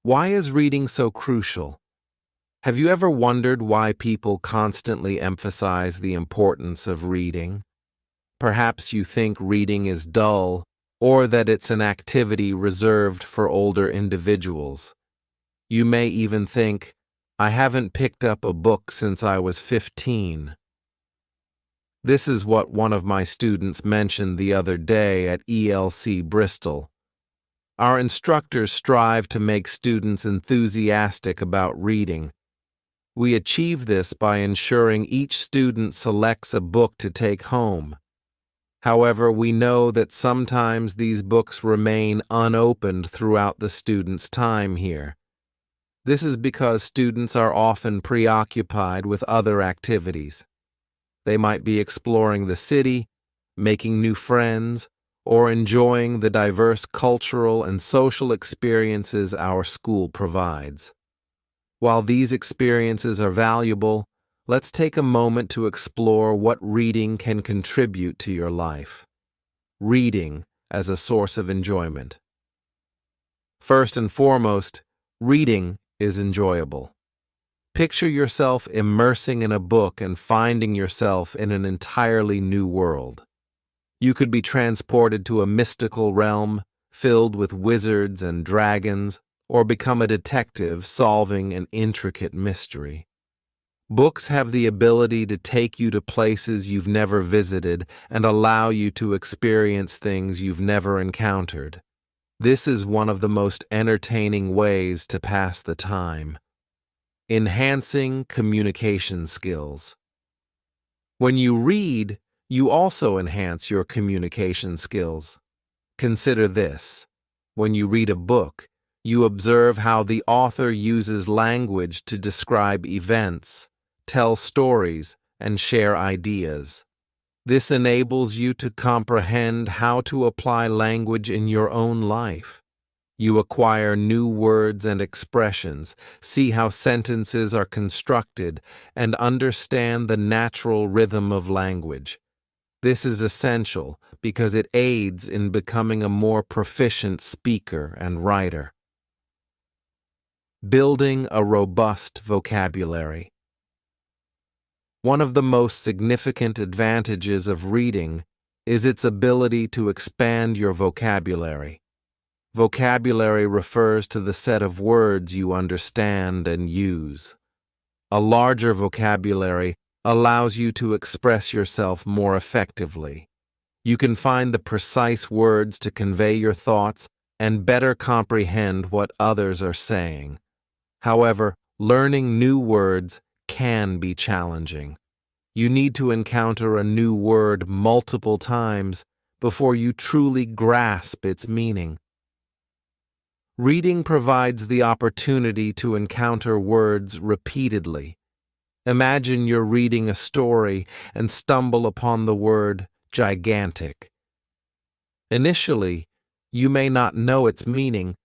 Why is reading so crucial? Have you ever wondered why people constantly emphasize the importance of reading? Perhaps you think reading is dull, or that it's an activity reserved for older individuals. You may even think, I haven't picked up a book since I was 15. This is what one of my students mentioned the other day at ELC Bristol. Our instructors strive to make students enthusiastic about reading. We achieve this by ensuring each student selects a book to take home. However, we know that sometimes these books remain unopened throughout the student's time here. This is because students are often preoccupied with other activities. They might be exploring the city, making new friends, or enjoying the diverse cultural and social experiences our school provides. While these experiences are valuable, let's take a moment to explore what reading can contribute to your life. Reading as a source of enjoyment. First and foremost, reading is enjoyable. Picture yourself immersing in a book and finding yourself in an entirely new world. You could be transported to a mystical realm filled with wizards and dragons, or become a detective solving an intricate mystery. Books have the ability to take you to places you've never visited and allow you to experience things you've never encountered. This is one of the most entertaining ways to pass the time. Enhancing communication skills. When you read, you also enhance your communication skills. Consider this. When you read a book, you observe how the author uses language to describe events, tell stories, and share ideas. This enables you to comprehend how to apply language in your own life. You acquire new words and expressions, see how sentences are constructed, and understand the natural rhythm of language. This is essential because it aids in becoming a more proficient speaker and writer. Building a robust vocabulary. One of the most significant advantages of reading is its ability to expand your vocabulary. Vocabulary refers to the set of words you understand and use. A larger vocabulary allows you to express yourself more effectively. You can find the precise words to convey your thoughts and better comprehend what others are saying. However, learning new words can be challenging. You need to encounter a new word multiple times before you truly grasp its meaning. Reading provides the opportunity to encounter words repeatedly. Imagine you're reading a story and stumble upon the word gigantic. Initially, you may not know its meaning,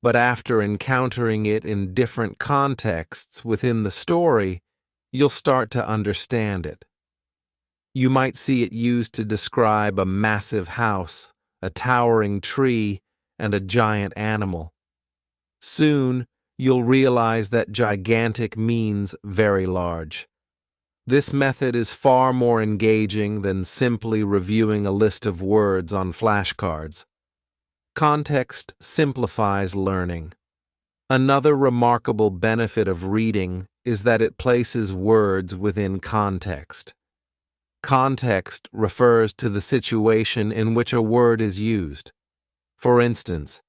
but after encountering it in different contexts within the story, you'll start to understand it. You might see it used to describe a massive house, a towering tree, and a giant animal. Soon, you'll realize that gigantic means very large. This method is far more engaging than simply reviewing a list of words on flashcards. Context simplifies learning. Another remarkable benefit of reading is that it places words within context. Context refers to the situation in which a word is used. For instance,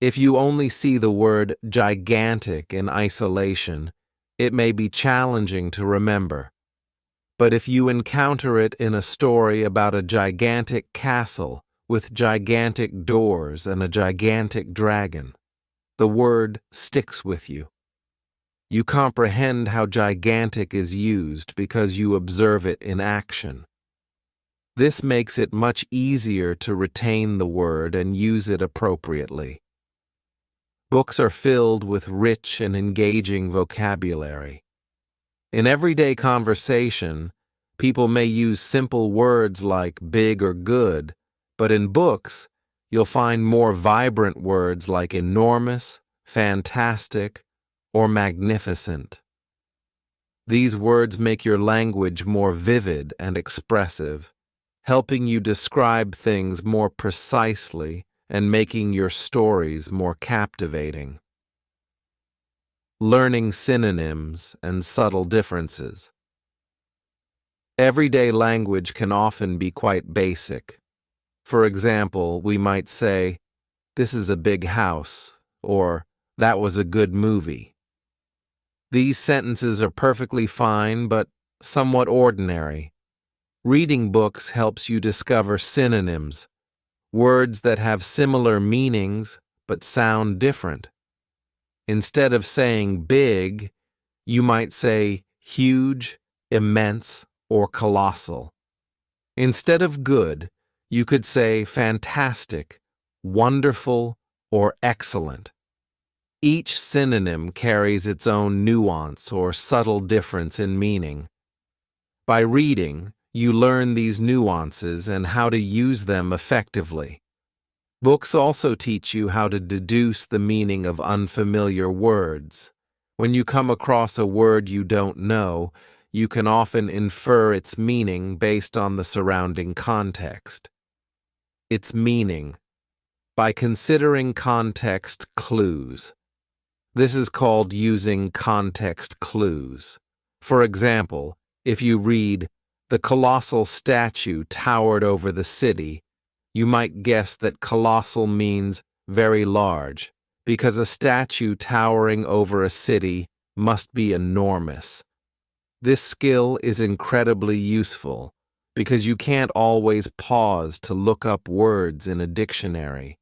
if you only see the word gigantic in isolation, it may be challenging to remember. But if you encounter it in a story about a gigantic castle with gigantic doors and a gigantic dragon, the word sticks with you. You comprehend how gigantic is used because you observe it in action. This makes it much easier to retain the word and use it appropriately. Books are filled with rich and engaging vocabulary. In everyday conversation, people may use simple words like big or good, but in books, you'll find more vibrant words like enormous, fantastic, or magnificent. These words make your language more vivid and expressive, helping you describe things more precisely and making your stories more captivating. Learning synonyms and subtle differences. Everyday language can often be quite basic. For example, we might say, "This is a big house," or "That was a good movie." These sentences are perfectly fine, but somewhat ordinary. Reading books helps you discover synonyms, words that have similar meanings but sound different. Instead of saying big, you might say huge, immense, or colossal. Instead of good, you could say fantastic, wonderful, or excellent. Each synonym carries its own nuance or subtle difference in meaning. By reading, you learn these nuances and how to use them effectively. Books also teach you how to deduce the meaning of unfamiliar words. When you come across a word you don't know, you can often infer its meaning based on the surrounding context. Its meaning. By considering context clues. This is called using context clues. For example, if you read, "The colossal statue towered over the city," you might guess that colossal means very large, because a statue towering over a city must be enormous. This skill is incredibly useful, because you can't always pause to look up words in a dictionary.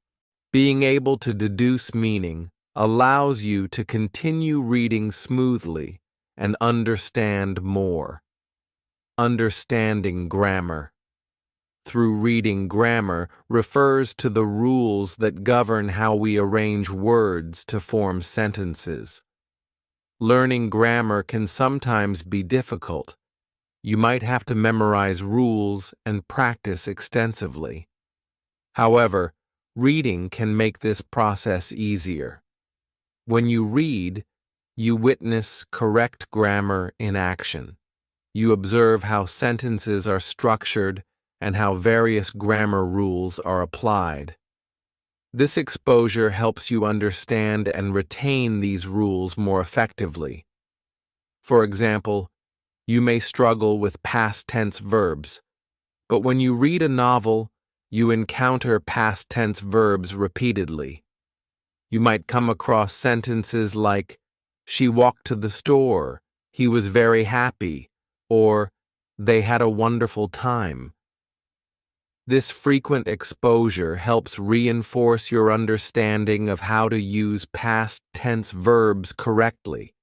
Being able to deduce meaning allows you to continue reading smoothly and understand more. Understanding grammar. Through reading grammar refers to the rules that govern how we arrange words to form sentences. Learning grammar can sometimes be difficult. You might have to memorize rules and practice extensively. However, reading can make this process easier. When you read, you witness correct grammar in action. You observe how sentences are structured and how various grammar rules are applied. This exposure helps you understand and retain these rules more effectively. For example, you may struggle with past tense verbs, but when you read a novel, you encounter past tense verbs repeatedly. You might come across sentences like, "She walked to the store," "He was very happy," or "They had a wonderful time." This frequent exposure helps reinforce your understanding of how to use past tense verbs correctly.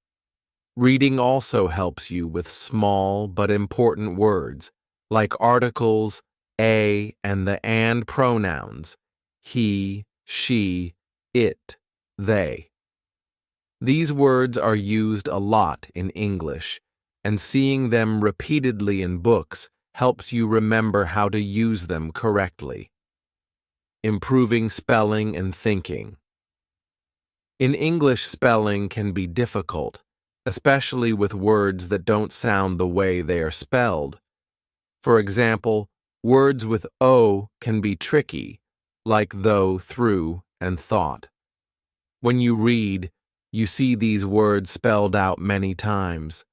Reading also helps you with small but important words, like articles, a and the and pronouns, he, she, it, they. These words are used a lot in English, and seeing them repeatedly in books helps you remember how to use them correctly. Improving spelling and thinking. In English, spelling can be difficult, especially with words that don't sound the way they are spelled. For example, words with O can be tricky, like though, through, and thought. When you read, you see these words spelled out many times.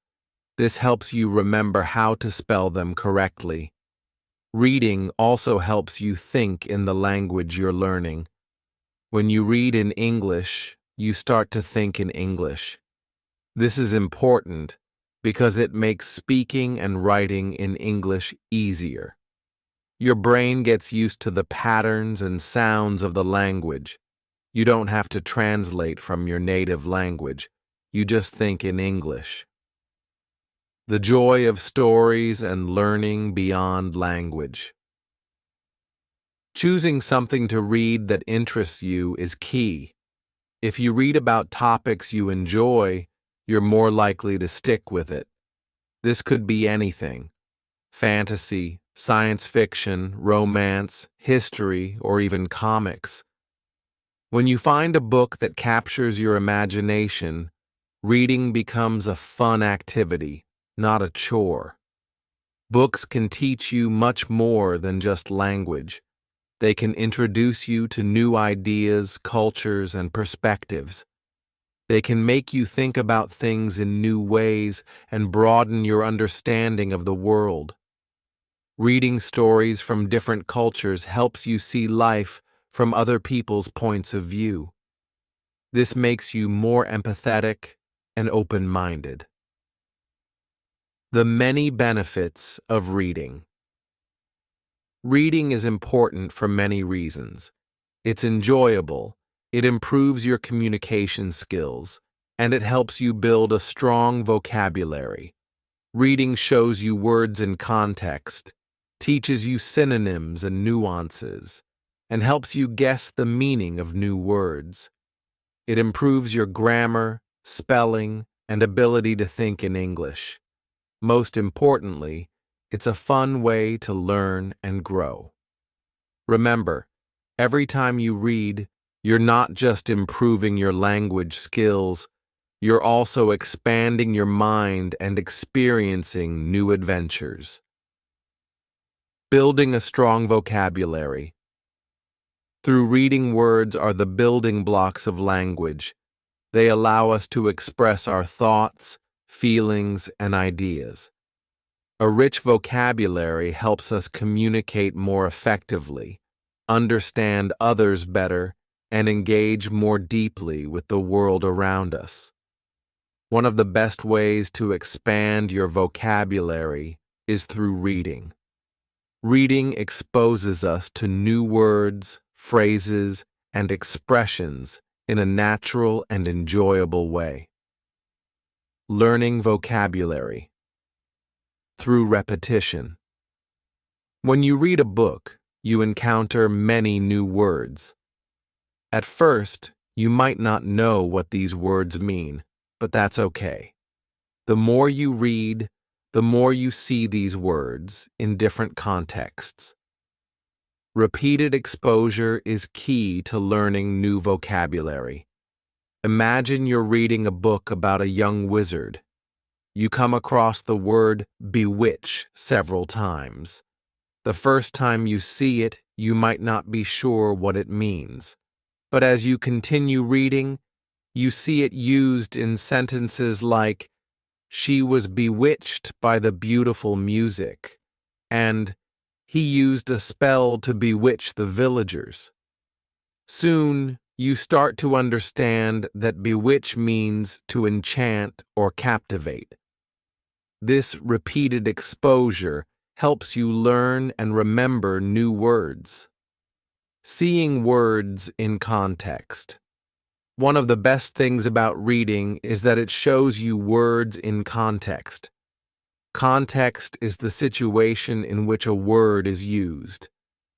This helps you remember how to spell them correctly. Reading also helps you think in the language you're learning. When you read in English, you start to think in English. This is important because it makes speaking and writing in English easier. Your brain gets used to the patterns and sounds of the language. You don't have to translate from your native language. You just think in English. The joy of stories and learning beyond language. Choosing something to read that interests you is key. If you read about topics you enjoy, you're more likely to stick with it. This could be anything: fantasy, science fiction, romance, history, or even comics. When you find a book that captures your imagination, reading becomes a fun activity, not a chore. Books can teach you much more than just language. They can introduce you to new ideas, cultures, and perspectives. They can make you think about things in new ways and broaden your understanding of the world. Reading stories from different cultures helps you see life from other people's points of view. This makes you more empathetic and open-minded. The many benefits of reading. Reading is important for many reasons. It's enjoyable, it improves your communication skills, and it helps you build a strong vocabulary. Reading shows you words in context, teaches you synonyms and nuances, and helps you guess the meaning of new words. It improves your grammar, spelling, and ability to think in English. Most importantly, it's a fun way to learn and grow. Remember, every time you read, you're not just improving your language skills, you're also expanding your mind and experiencing new adventures. Building a strong vocabulary. Through reading, words are the building blocks of language. They allow us to express our thoughts, feelings, and ideas. A rich vocabulary helps us communicate more effectively, understand others better, and engage more deeply with the world around us. One of the best ways to expand your vocabulary is through reading. Reading exposes us to new words, phrases, and expressions in a natural and enjoyable way. Learning vocabulary. Through repetition. When you read a book, you encounter many new words. At first, you might not know what these words mean, but that's okay. The more you read, the more you see these words in different contexts. Repeated exposure is key to learning new vocabulary. Imagine you're reading a book about a young wizard. You come across the word bewitch several times. The first time you see it, you might not be sure what it means. But as you continue reading, you see it used in sentences like, "She was bewitched by the beautiful music," and "He used a spell to bewitch the villagers." Soon, you start to understand that bewitch means to enchant or captivate. This repeated exposure helps you learn and remember new words. Seeing words in context. One of the best things about reading is that it shows you words in context. Context is the situation in which a word is used.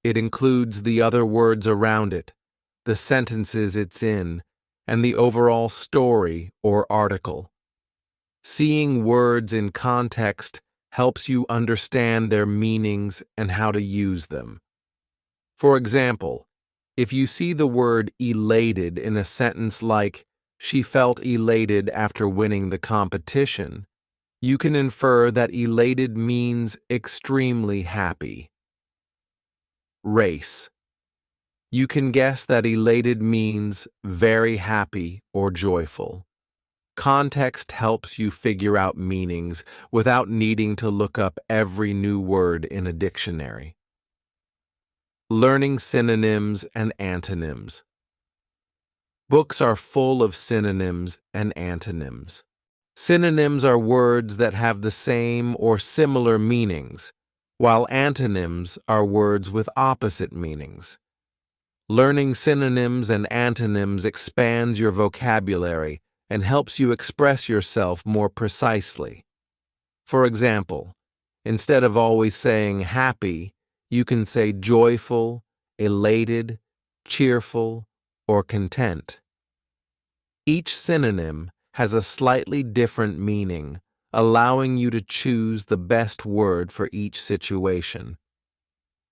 It includes the other words around it, the sentences it's in, and the overall story or article. Seeing words in context helps you understand their meanings and how to use them. For example, if you see the word elated in a sentence like, "She felt elated after winning the competition," you can infer that elated means extremely happy. Race. You can guess that elated means very happy or joyful. Context helps you figure out meanings without needing to look up every new word in a dictionary. Learning synonyms and antonyms. Books are full of synonyms and antonyms. Synonyms are words that have the same or similar meanings, while antonyms are words with opposite meanings. Learning synonyms and antonyms expands your vocabulary and helps you express yourself more precisely. For example, instead of always saying happy, you can say joyful, elated, cheerful, or content. Each synonym has a slightly different meaning, allowing you to choose the best word for each situation.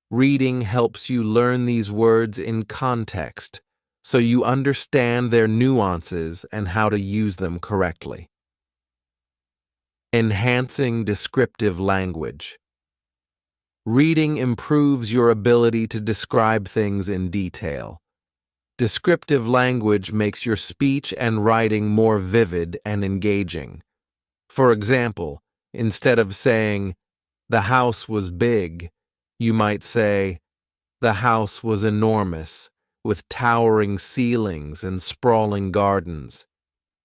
Reading helps you learn these words in context, so you understand their nuances and how to use them correctly. Enhancing descriptive language. Reading improves your ability to describe things in detail. Descriptive language makes your speech and writing more vivid and engaging. For example, instead of saying, "The house was big," you might say, "The house was enormous, with towering ceilings and sprawling gardens."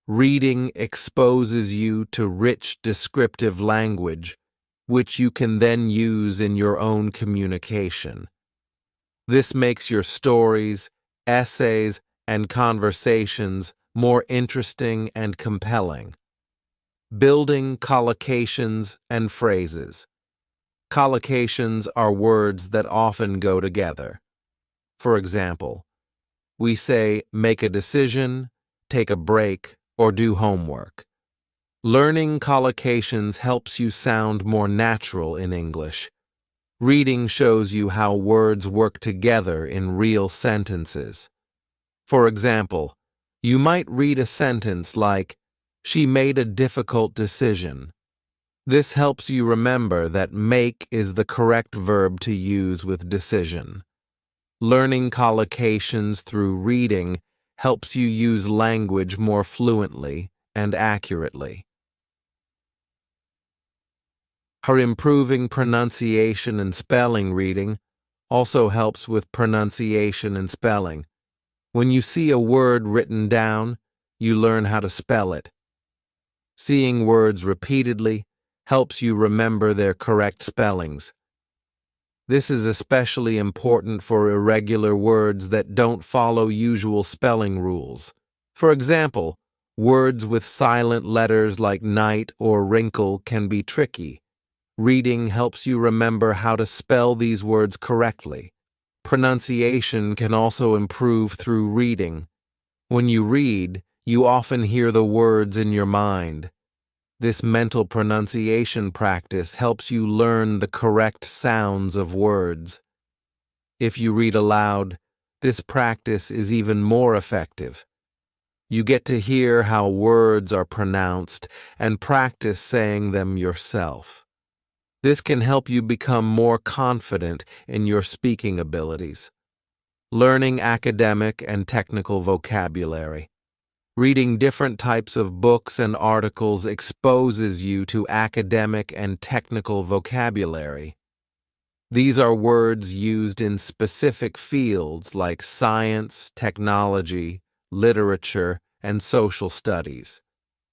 Reading exposes you to rich descriptive language, which you can then use in your own communication. This makes your stories, essays, and conversations more interesting and compelling. Building collocations and phrases. Collocations are words that often go together. For example, we say make a decision, take a break, or do homework. Learning collocations helps you sound more natural in English. Reading shows you how words work together in real sentences. For example, you might read a sentence like, "She made a difficult decision." This helps you remember that make is the correct verb to use with decision. Learning collocations through reading helps you use language more fluently and accurately. Her improving pronunciation and spelling. Reading also helps with pronunciation and spelling. When you see a word written down, you learn how to spell it. Seeing words repeatedly helps you remember their correct spellings. This is especially important for irregular words that don't follow usual spelling rules. For example, words with silent letters like night or wrinkle can be tricky. Reading helps you remember how to spell these words correctly. Pronunciation can also improve through reading. When you read, you often hear the words in your mind. This mental pronunciation practice helps you learn the correct sounds of words. If you read aloud, this practice is even more effective. You get to hear how words are pronounced and practice saying them yourself. This can help you become more confident in your speaking abilities. Learning academic and technical vocabulary. Reading different types of books and articles exposes you to academic and technical vocabulary. These are words used in specific fields like science, technology, literature, and social studies.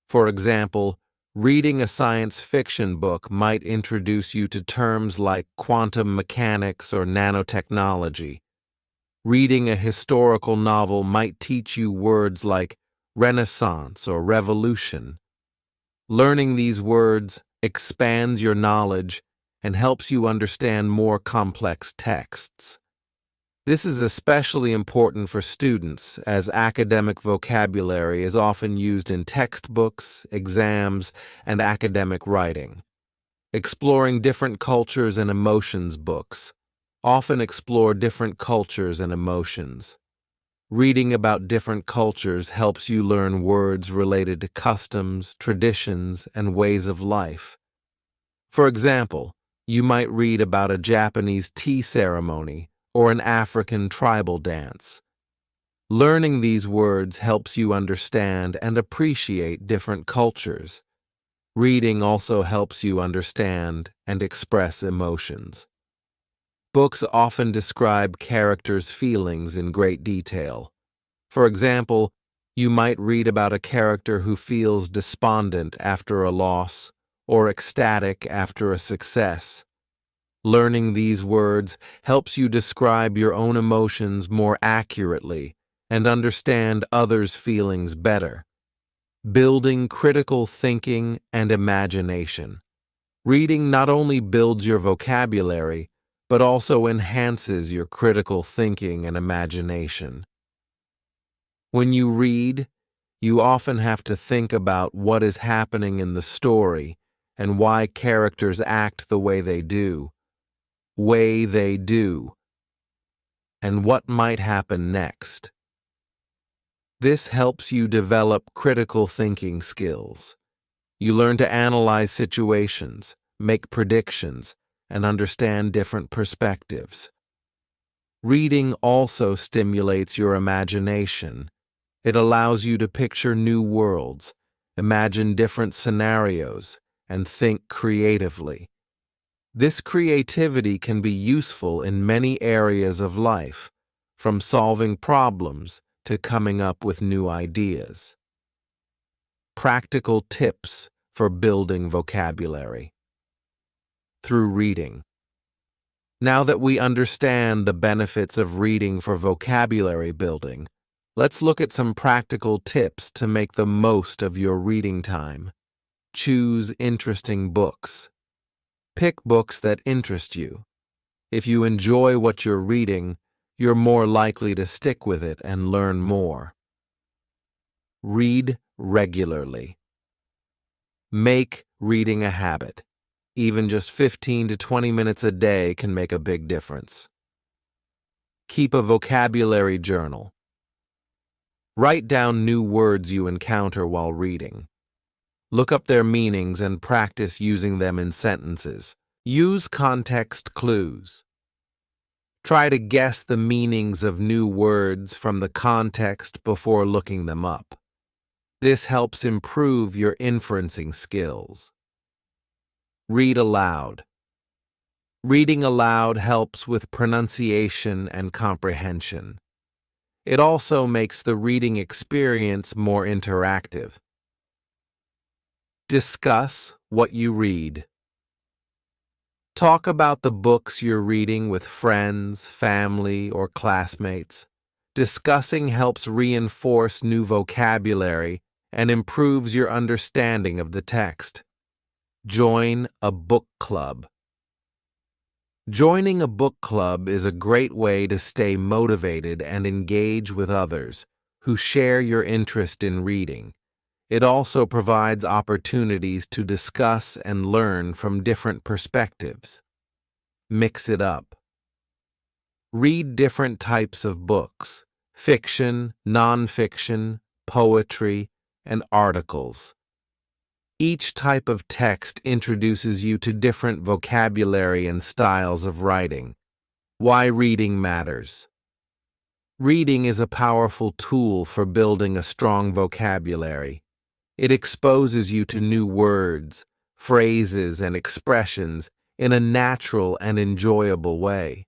For example, reading a science fiction book might introduce you to terms like quantum mechanics or nanotechnology. Reading a historical novel might teach you words like Renaissance or revolution. Learning these words expands your knowledge and helps you understand more complex texts. This is especially important for students, as academic vocabulary is often used in textbooks, exams, and academic writing. Exploring different cultures and emotions books often explore different cultures and emotions. Reading about different cultures helps you learn words related to customs, traditions, and ways of life. For example, you might read about a Japanese tea ceremony or an African tribal dance. Learning these words helps you understand and appreciate different cultures. Reading also helps you understand and express emotions. Books often describe characters' feelings in great detail. For example, you might read about a character who feels despondent after a loss or ecstatic after a success. Learning these words helps you describe your own emotions more accurately and understand others' feelings better. Building critical thinking and imagination. Reading not only builds your vocabulary, but also enhances your critical thinking and imagination. When you read, you often have to think about what is happening in the story and why characters act the way they do, and what might happen next. This helps you develop critical thinking skills. You learn to analyze situations, make predictions, and understand different perspectives. Reading also stimulates your imagination. It allows you to picture new worlds, imagine different scenarios, and think creatively. This creativity can be useful in many areas of life, from solving problems to coming up with new ideas. Practical tips for building vocabulary through reading. Now that we understand the benefits of reading for vocabulary building, let's look at some practical tips to make the most of your reading time. Choose interesting books. Pick books that interest you. If you enjoy what you're reading, you're more likely to stick with it and learn more. Read regularly. Make reading a habit. Even just 15 to 20 minutes a day can make a big difference. Keep a vocabulary journal. Write down new words you encounter while reading. Look up their meanings and practice using them in sentences. Use context clues. Try to guess the meanings of new words from the context before looking them up. This helps improve your inferencing skills. Read aloud. Reading aloud helps with pronunciation and comprehension. It also makes the reading experience more interactive. Discuss what you read. Talk about the books you're reading with friends, family, or classmates. Discussing helps reinforce new vocabulary and improves your understanding of the text. Join a book club. Joining a book club is a great way to stay motivated and engage with others who share your interest in reading. It also provides opportunities to discuss and learn from different perspectives. Mix it up. Read different types of books: fiction, nonfiction, poetry, and articles. Each type of text introduces you to different vocabulary and styles of writing. Why reading matters. Reading is a powerful tool for building a strong vocabulary. It exposes you to new words, phrases, and expressions in a natural and enjoyable way.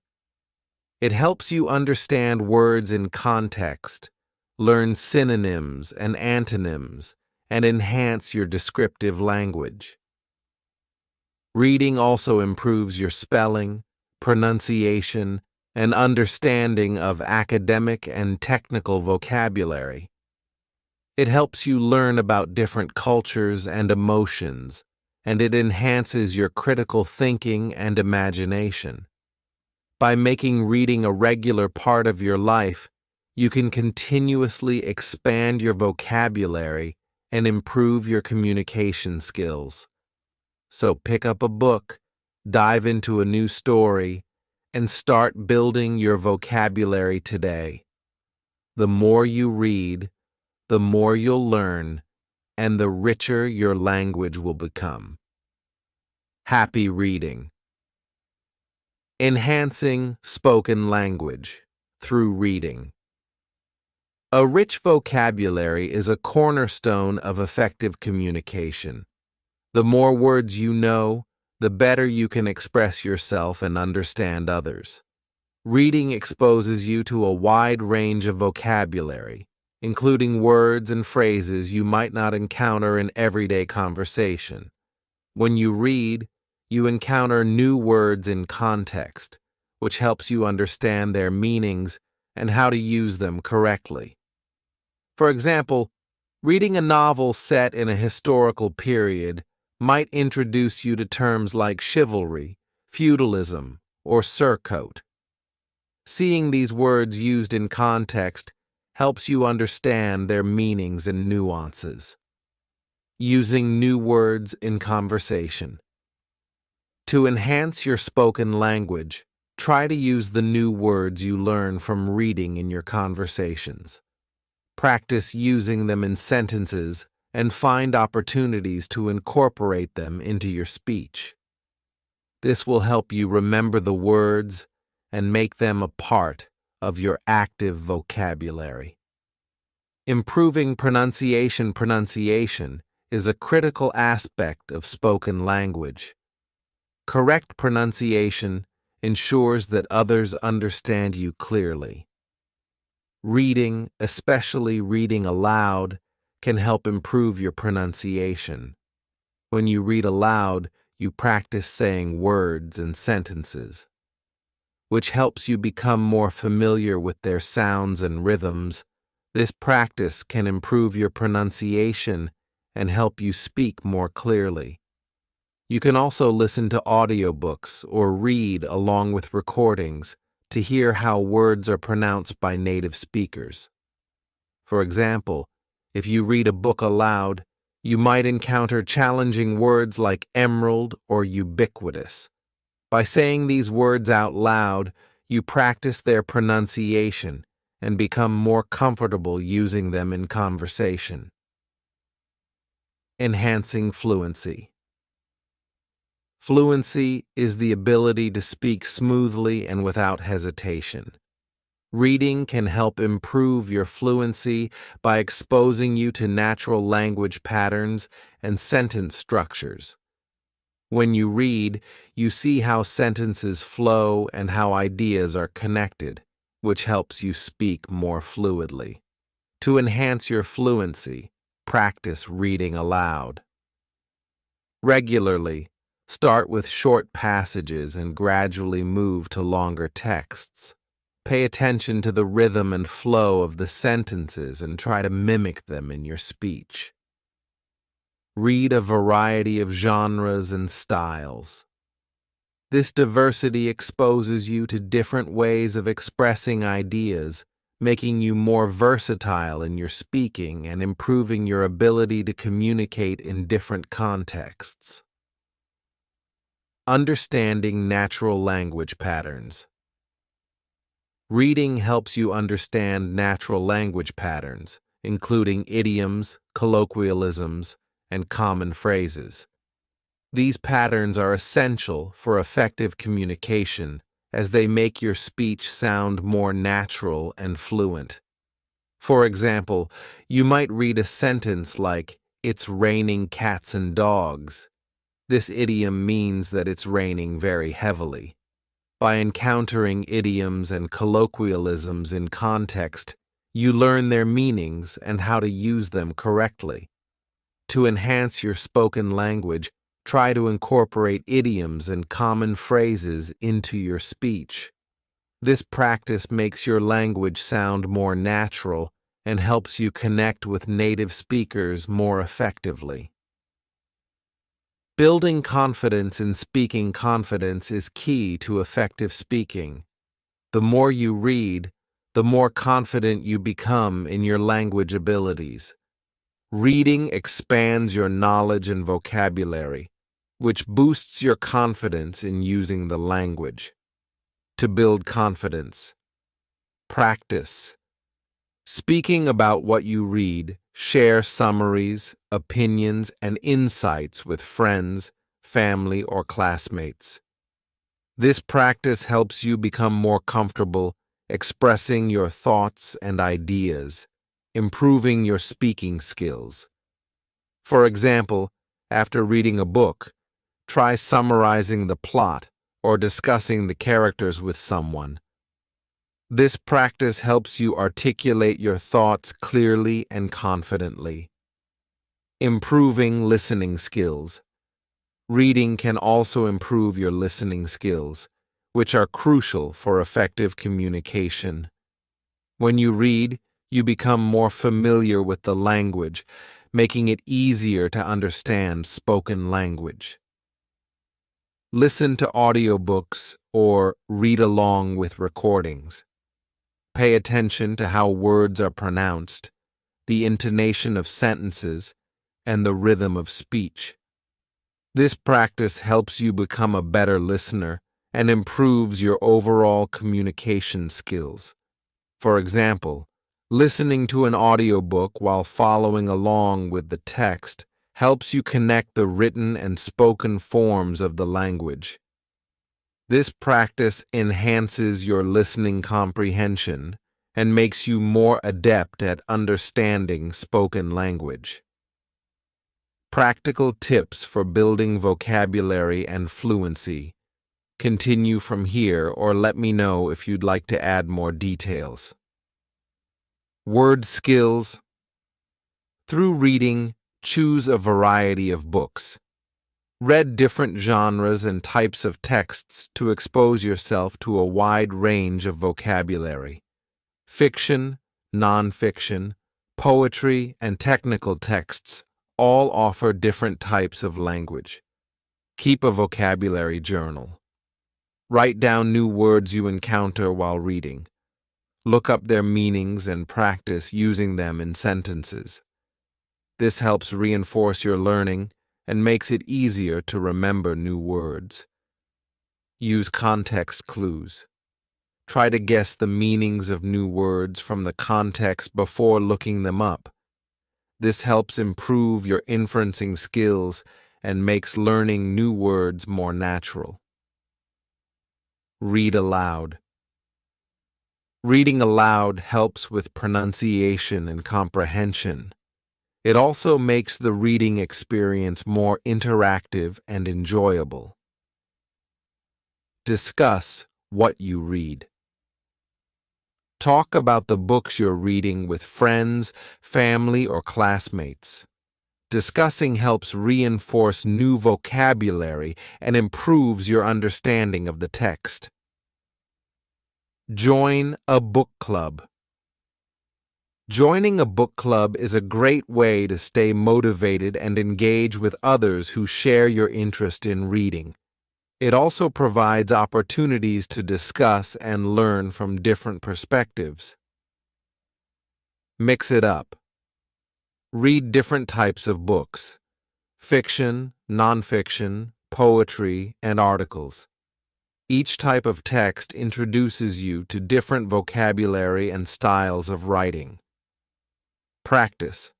It helps you understand words in context, learn synonyms and antonyms, and enhance your descriptive language. Reading also improves your spelling, pronunciation, and understanding of academic and technical vocabulary. It helps you learn about different cultures and emotions, and it enhances your critical thinking and imagination. By making reading a regular part of your life, you can continuously expand your vocabulary and improve your communication skills. So pick up a book, dive into a new story, and start building your vocabulary today. The more you read, the more you'll learn, and the richer your language will become. Happy reading. Enhancing spoken language through reading. A rich vocabulary is a cornerstone of effective communication. The more words you know, the better you can express yourself and understand others. Reading exposes you to a wide range of vocabulary, including words and phrases you might not encounter in everyday conversation. When you read, you encounter new words in context, which helps you understand their meanings and how to use them correctly. For example, reading a novel set in a historical period might introduce you to terms like chivalry, feudalism, or surcoat. Seeing these words used in context helps you understand their meanings and nuances. Using new words in conversation. To enhance your spoken language, try to use the new words you learn from reading in your conversations. Practice using them in sentences and find opportunities to incorporate them into your speech. This will help you remember the words and make them a part of your active vocabulary. Improving pronunciation is a critical aspect of spoken language. Correct pronunciation ensures that others understand you clearly. Reading, especially reading aloud, can help improve your pronunciation. When you read aloud, you practice saying words and sentences, which helps you become more familiar with their sounds and rhythms. This practice can improve your pronunciation and help you speak more clearly. You can also listen to audiobooks or read along with recordings to hear how words are pronounced by native speakers. For example, if you read a book aloud, you might encounter challenging words like emerald or ubiquitous. By saying these words out loud, you practice their pronunciation and become more comfortable using them in conversation. Enhancing fluency. Fluency is the ability to speak smoothly and without hesitation. Reading can help improve your fluency by exposing you to natural language patterns and sentence structures. When you read, you see how sentences flow and how ideas are connected, which helps you speak more fluidly. To enhance your fluency, practice reading aloud. Regularly, start with short passages and gradually move to longer texts. Pay attention to the rhythm and flow of the sentences and try to mimic them in your speech. Read a variety of genres and styles. This diversity exposes you to different ways of expressing ideas, making you more versatile in your speaking and improving your ability to communicate in different contexts. Understanding natural language patterns. Reading helps you understand natural language patterns, including idioms, colloquialisms, and common phrases. These patterns are essential for effective communication as they make your speech sound more natural and fluent. For example, you might read a sentence like, "It's raining cats and dogs." This idiom means that it's raining very heavily. By encountering idioms and colloquialisms in context, you learn their meanings and how to use them correctly. To enhance your spoken language, try to incorporate idioms and common phrases into your speech. This practice makes your language sound more natural and helps you connect with native speakers more effectively. Building confidence in speaking confidence is key to effective speaking. The more you read, the more confident you become in your language abilities. Reading expands your knowledge and vocabulary, which boosts your confidence in using the language. To build confidence, practice. Speaking about what you read, share summaries, opinions, and insights with friends, family, or classmates. This practice helps you become more comfortable expressing your thoughts and ideas, improving your speaking skills. For example, after reading a book, try summarizing the plot or discussing the characters with someone. This practice helps you articulate your thoughts clearly and confidently. Improving listening skills. Reading can also improve your listening skills, which are crucial for effective communication. When you read, you become more familiar with the language, making it easier to understand spoken language. Listen to audiobooks or read along with recordings. Pay attention to how words are pronounced, the intonation of sentences, and the rhythm of speech. This practice helps you become a better listener and improves your overall communication skills. For example, Listening to an audiobook while following along with the text helps you connect the written and spoken forms of the language. This practice enhances your listening comprehension and makes you more adept at understanding spoken language. Practical tips for building vocabulary and fluency. Continue from here or let me know if you'd like to add more details. Word skills. Through reading, choose a variety of books. Read different genres and types of texts to expose yourself to a wide range of vocabulary. Fiction, nonfiction, poetry, and technical texts all offer different types of language. Keep a vocabulary journal. Write down new words you encounter while reading. Look up their meanings and practice using them in sentences. This helps reinforce your learning and makes it easier to remember new words. Use context clues. Try to guess the meanings of new words from the context before looking them up. This helps improve your inferencing skills and makes learning new words more natural. Read aloud. Reading aloud helps with pronunciation and comprehension. It also makes the reading experience more interactive and enjoyable. Discuss what you read. Talk about the books you're reading with friends, family, or classmates. Discussing helps reinforce new vocabulary and improves your understanding of the text. Join a book club. Joining a book club is a great way to stay motivated and engage with others who share your interest in reading. It also provides opportunities to discuss and learn from different perspectives. Mix it up. Read different types of books: fiction, nonfiction, poetry, and articles. Each type of text introduces you to different vocabulary and styles of writing. Practice.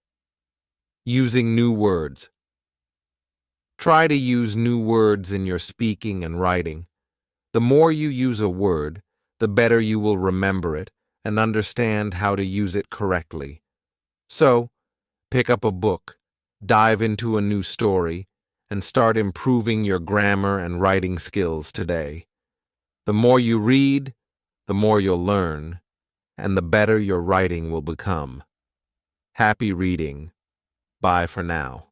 Using new words. Try to use new words in your speaking and writing. The more you use a word, the better you will remember it and understand how to use it correctly. So, pick up a book, dive into a new story, and start improving your grammar and writing skills today. The more you read, the more you'll learn, and the better your writing will become. Happy reading. Bye for now.